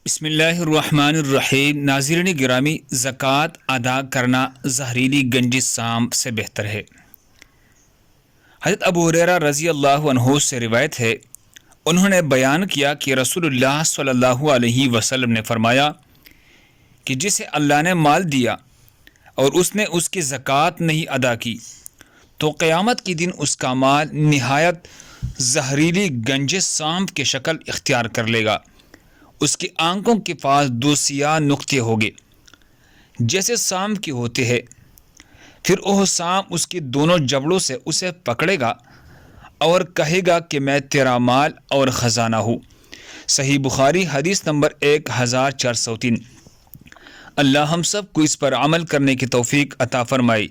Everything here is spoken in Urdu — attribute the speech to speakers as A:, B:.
A: بسم اللہ الرحمن الرحیم۔ ناظرین گرامی، زکوٰۃ ادا کرنا زہریلی گنجی سانپ سے بہتر ہے۔ حضرت ابو ہریرہ رضی اللہ عنہ سے روایت ہے، انہوں نے بیان کیا کہ رسول اللہ صلی اللہ علیہ وسلم نے فرمایا کہ جسے اللہ نے مال دیا اور اس نے اس کی زکوٰۃ نہیں ادا کی تو قیامت کے دن اس کا مال نہایت زہریلی گنجے سانپ کی شکل اختیار کر لے گا۔ اس کی آنکھوں کے پاس دو سیاہ نقطے ہوگے جیسے سانپ کے ہوتے ہیں، پھر وہ سانپ اس کی دونوں جبڑوں سے اسے پکڑے گا اور کہے گا کہ میں تیرا مال اور خزانہ ہوں۔ صحیح بخاری حدیث نمبر 1403۔ اللہ ہم سب کو اس پر عمل کرنے کی توفیق عطا فرمائے۔